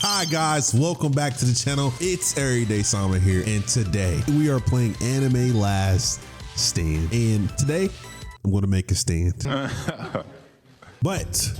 Hi guys, welcome back to the channel. It's ErrdaySAMA here, and today we are playing Anime Last Stand. And today I'm going to make a stand. But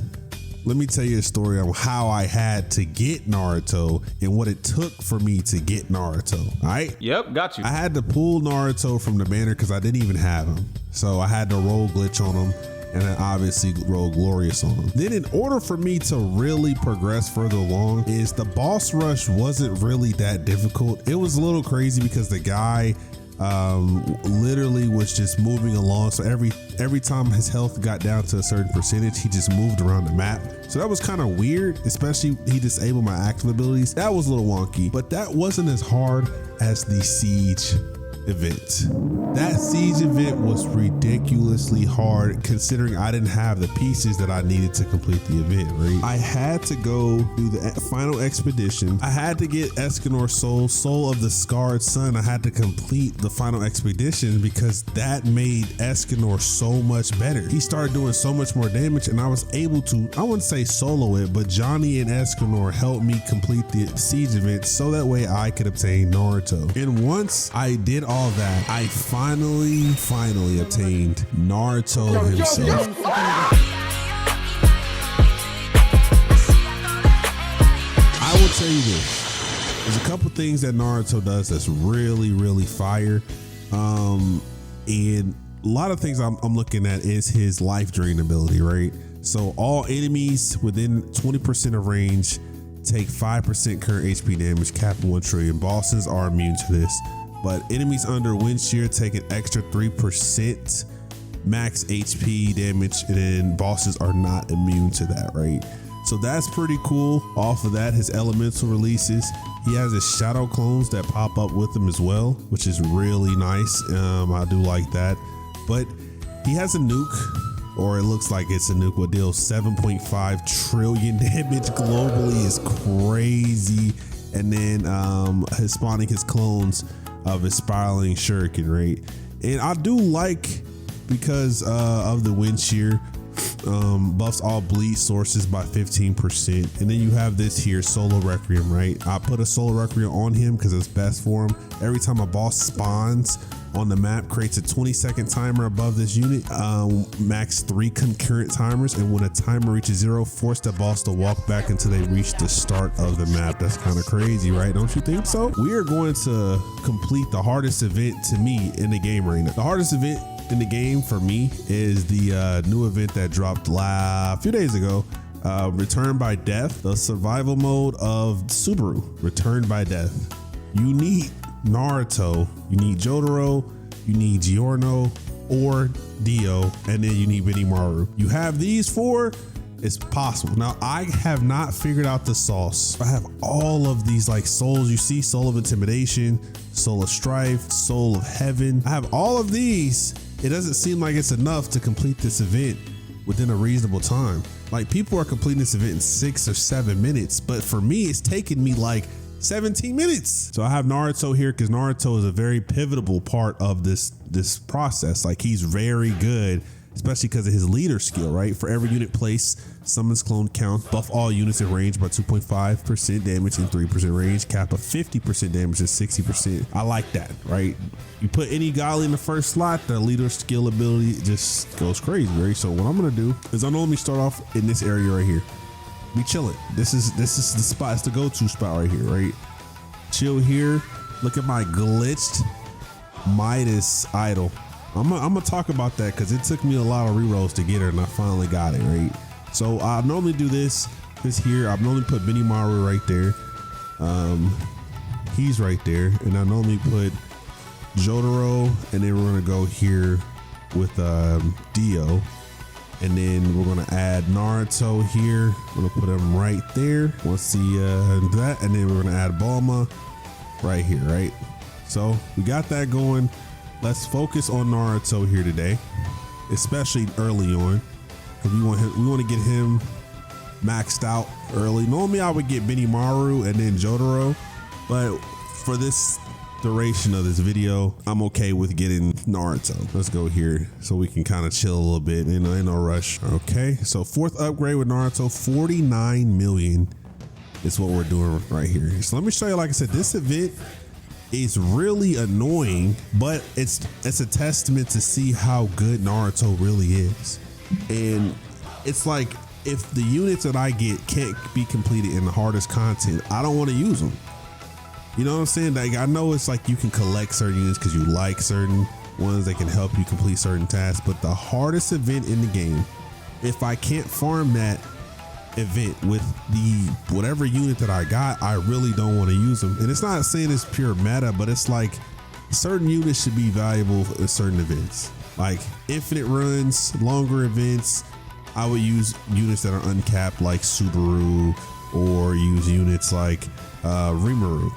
let me tell you a story on how I had to get Naruto and what it took for me to get Naruto. All right? Yep, got you. I had to pull Naruto from the banner because I didn't even have him. So I had to roll glitch on him, and then obviously roll glorious on him. Then in order for me to really progress further along, is the boss rush wasn't really that difficult. It was a little crazy because the guy literally was just moving along. So every time his health got down to a certain percentage, he just moved around the map. So that was kind of weird, especially he disabled my active abilities. That was a little wonky, but that wasn't as hard as the siege event. That siege event was ridiculously hard considering I didn't have the pieces that I needed to complete the event, right? I had to go do the final expedition. I had to get Escanor's soul of the scarred sun. I had to complete the final expedition because that made Escanor so much better. He started doing so much more damage, and I was able to, I wouldn't say solo it, but Johnny and Escanor helped me complete the siege event so that way I could obtain Naruto. And once I did all that, I finally obtained Naruto himself. I will tell you this. There's a couple things that Naruto does that's really fire. And a lot of things I'm looking at is his life drain ability, right? So all enemies within 20% of range take 5% current HP damage, capping 1 trillion. Bosses are immune to this. But enemies under wind shear take an extra 3% max HP damage, and then bosses are not immune to that, right? So that's pretty cool. Off of that, his elemental releases. He has his shadow clones that pop up with him as well, which is really nice. I do like that. But he has a nuke, or it looks like it's a nuke, what deals 7.5 trillion damage globally. Is crazy. And then his spawning his clones of his spiraling shuriken, right? And I do like, because of the wind shear, buffs all bleed sources by 15%. And then you have this here, Solo Requiem, right? I put a Solo Requiem on him because it's best for him. Every time a boss spawns on the map, creates a 20-second timer above this unit, max 3 concurrent timers, and when a timer reaches 0, force the boss to walk back until they reach the start of the map. That's kind of crazy, right? Don't you think so? We are going to complete the hardest event to me in the game right now. The hardest event in the game for me is the new event that dropped a few days ago, Return by Death, the survival mode of Subaru, Return by Death. You need Naruto, you need Jotaro, you need Giorno or Dio, and then you need Benimaru. You have these 4, it's possible. Now I have not figured out the sauce. I have all of these like souls. You see, soul of intimidation, soul of strife, soul of heaven. I have all of these. It doesn't seem like it's enough to complete this event within a reasonable time. Like, people are completing this event in 6 or 7 minutes, but for me, it's taken me like 17 minutes. So I have Naruto here because Naruto is a very pivotal part of this process. Like, he's very good, especially because of his leader skill, right? For every unit placed, summons clone count, buff all units in range by 2.5% damage and 3% range, cap of 50% damage and 60%. I like that, right? You put any godly in the first slot, the leader skill ability just goes crazy, right? So what I'm gonna do is I'm normally start off in this area right here. Be chilling. This is the spot. It's the go-to spot right here, right? Chill here. Look at my glitched Midas idol. I'm gonna talk about that because it took me a lot of rerolls to get her, and I finally got it, right? So I normally do this here. I normally put Benimaru right there. He's right there, and I normally put Jotaro, and then we're gonna go here with Dio. And then we're gonna add Naruto here. We're gonna put him right there. Once that, and then we're gonna add Bulma right here, right? So we got that going. Let's focus on Naruto here today, especially early on, because we want to get him maxed out early. Normally I would get Benimaru and then Jotaro, but for this duration of this video, I'm okay with getting Naruto. Let's go here so we can kind of chill a little bit. Ain't no rush. Okay, so 4th upgrade with Naruto, 49 million is what we're doing right here. So let me show you, like I said, this event is really annoying, but it's a testament to see how good Naruto really is. And it's like, if the units that I get can't be completed in the hardest content, I don't want to use them. You know what I'm saying? Like, I know it's like you can collect certain units because you like certain ones that can help you complete certain tasks, but the hardest event in the game, if I can't farm that event with the whatever unit that I got, I really don't want to use them. And it's not saying it's pure meta, but it's like certain units should be valuable in certain events, like infinite runs, longer events. I would use units that are uncapped like Subaru, or use units like Rimuru.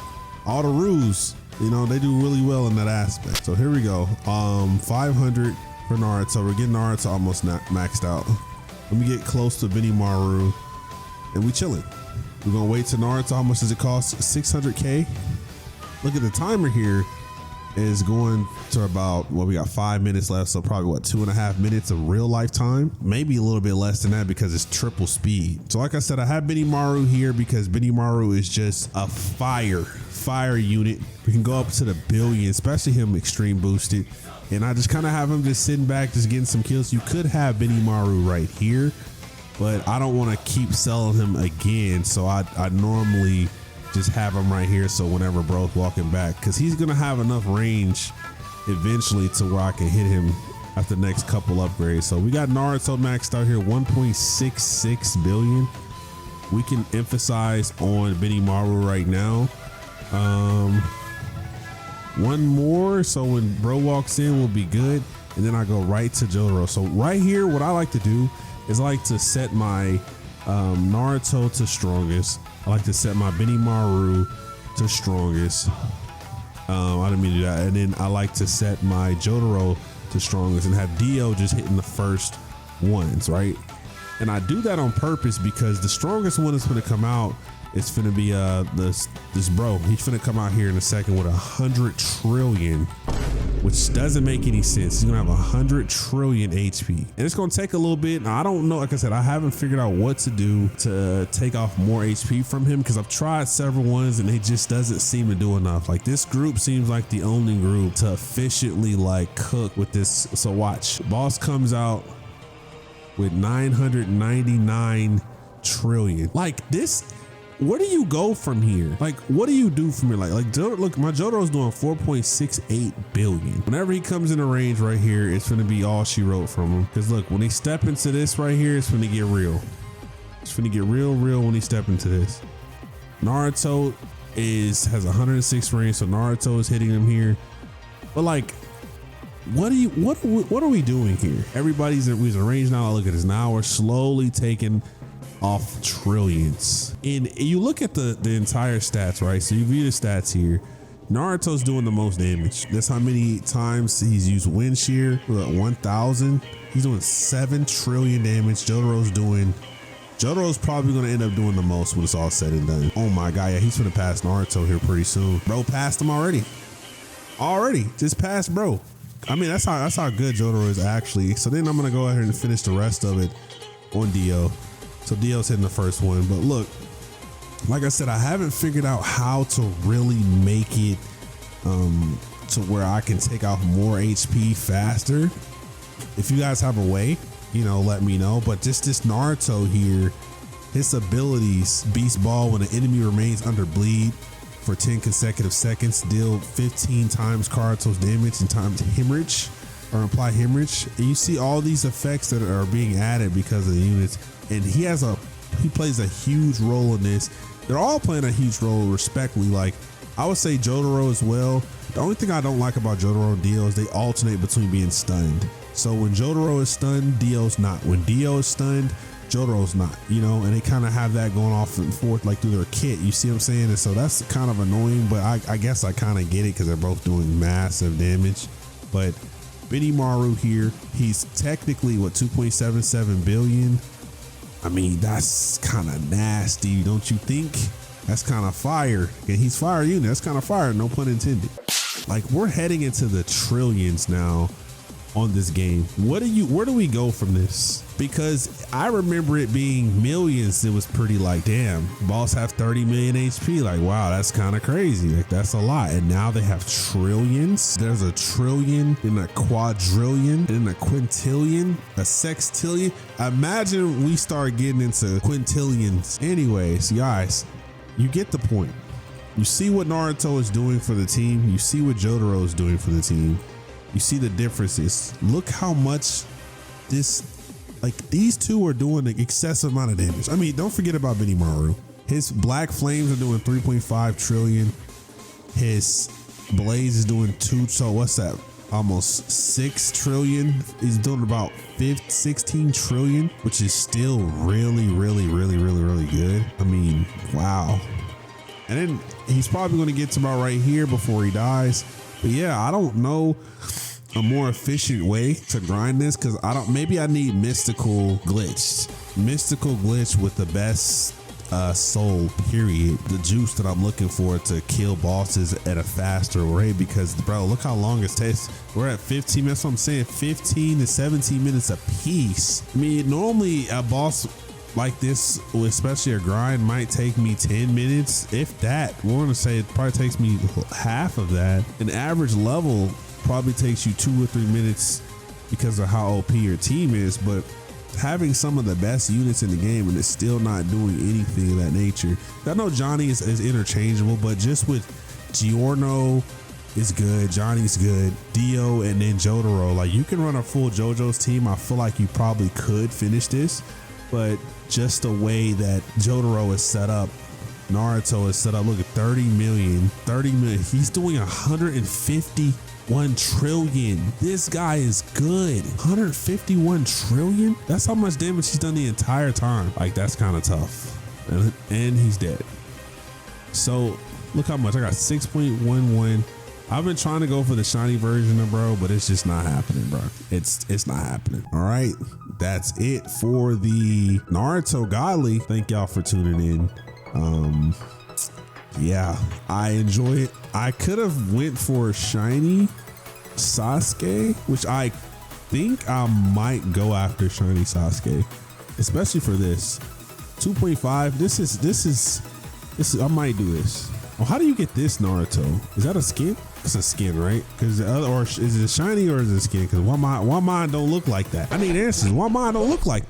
All the rules, you know, they do really well in that aspect. So here we go. 500 for Naruto. We're getting Naruto almost maxed out. Let me get close to Benimaru, and we chilling. We're gonna wait to Naruto. How much does it cost? 600K. Look at the timer here. Is going to about, well, we got 5 minutes left, so probably what, 2.5 minutes of real life time, maybe a little bit less than that because it's triple speed. So like I said, I have Benimaru here because Benimaru is just a fire unit. We can go up to the billion, especially him extreme boosted, and I just kind of have him just sitting back, just getting some kills. You could have Benimaru right here, but I don't want to keep selling him again, so I normally just have him right here, so whenever bro's walking back, because he's gonna have enough range eventually to where I can hit him after the next couple upgrades. So we got Naruto maxed out here, 1.66 billion. We can emphasize on Benimaru right now. One more, so when bro walks in, we'll be good, and then I go right to Jotaro. So right here, what I like to do is I like to set my Naruto to strongest. I like to set my Benimaru to strongest. I didn't mean to do that. And then I like to set my Jotaro to strongest and have Dio just hitting the first ones, right? And I do that on purpose because the strongest one that's gonna come out is finna be this bro. He's finna come out here in a second with 100 trillion, which doesn't make any sense. He's gonna have 100 trillion HP, and it's gonna take a little bit. Now, I don't know, like I said, I haven't figured out what to do to take off more HP from him, because I've tried several ones and it just doesn't seem to do enough. Like, this group seems like the only group to efficiently like cook with this. So watch, boss comes out with 999 trillion. Like, this, where do you go from here? Like, what do you do from here? Like look, my Jotaro's doing 4.68 billion. Whenever he comes in the range right here, it's gonna be all she wrote from him. Cause look, when he step into this right here, it's gonna get real. It's gonna get real when he step into this. Naruto has 106 range, so Naruto is hitting him here. But like, what are we doing here? Everybody's in range now. Look at this. Now we're slowly taking off trillions. And you look at the entire stats, right? So you view the stats here. Naruto's doing the most damage. That's how many times he's used wind shear. 1,000. He's doing 7 trillion damage. Jotaro's probably gonna end up doing the most when it's all said and done. Oh my god, yeah, he's gonna pass Naruto here pretty soon. Bro passed him already. Just passed bro. I mean, that's how good Jotaro is actually. So then I'm gonna go ahead and finish the rest of it on Dio. So Dio's hitting the first one, but look, like I said, I haven't figured out how to really make it to where I can take off more HP faster. If you guys have a way, you know, let me know. But just this Naruto here, his abilities, Beast Ball, when an enemy remains under bleed for 10 consecutive seconds, deal 15 times Karuto's damage and times hemorrhage, or imply hemorrhage. And you see all these effects that are being added because of the units. And he plays a huge role in this. They're all playing a huge role respectively. Like, I would say Jotaro as well. The only thing I don't like about Jotaro and Dio is they alternate between being stunned. So when Jotaro is stunned, Dio's not. When Dio is stunned, Jotaro's not, you know, and they kind of have that going off and forth like through their kit. You see what I'm saying? And so that's kind of annoying, but I guess I kind of get it because they're both doing massive damage. But Benimaru here, he's technically what, 2.77 billion. I mean, that's kind of nasty, don't you think? That's kind of fire. And he's fire unit. That's kind of fire, no pun intended. Like, we're heading into the trillions now on this game. Where do we go from this? Because I remember it being millions. It was pretty like, damn, boss have 30 million HP. Like, wow, that's kind of crazy. Like, that's a lot. And now they have trillions. There's a trillion and a quadrillion and a quintillion, a sextillion. Imagine we start getting into quintillions. Anyways, guys, you get the point. You see what Naruto is doing for the team. You see what Jotaro is doing for the team. You see the differences. Look how much these two are doing an excessive amount of damage. I mean, don't forget about Benimaru. His black flames are doing 3.5 trillion. His blaze is doing 2. So what's that? Almost 6 trillion. He's doing about 16 trillion, which is still really good. I mean, wow. And then he's probably going to get to about right here before he dies. But yeah, I don't know a more efficient way to grind this, because maybe I need mystical glitch with the best soul, period, the juice that I'm looking for to kill bosses at a faster rate. Because bro, look how long it takes. We're at 15 minutes. I'm saying 15 to 17 minutes a piece. I mean, normally a boss like this, especially a grind, might take me 10 minutes, if that. We're gonna say it probably takes me half of that. An average level probably takes you 2 or 3 minutes because of how OP your team is. But having some of the best units in the game and it's still not doing anything of that nature. I know Johnny is interchangeable, but just with Giorno is good, Johnny's good, Dio, and then Jotaro, like, you can run a full JoJo's team. I feel like you probably could finish this, but just the way that Jotaro is set up, Naruto is set up, look at 30 million. He's doing 151 trillion. This guy is good. 151 trillion. That's how much damage he's done the entire time. Like, that's kind of tough. And he's dead. So look how much I got. 6.11. I've been trying to go for the shiny version of bro, but it's just not happening, bro. It's not happening. All right, that's it for the Naruto Godly. Thank y'all for tuning in. Yeah, I enjoy it. I could have went for shiny Sasuke, which I think I might go after shiny Sasuke, especially for this 2.5. This is I might do this. Oh, how do you get this Naruto? Is that a skin? It's a skin, right? Because the other, or is it shiny or is it a skin? Because why mine don't look like that? I need answers. Why mine don't look like that?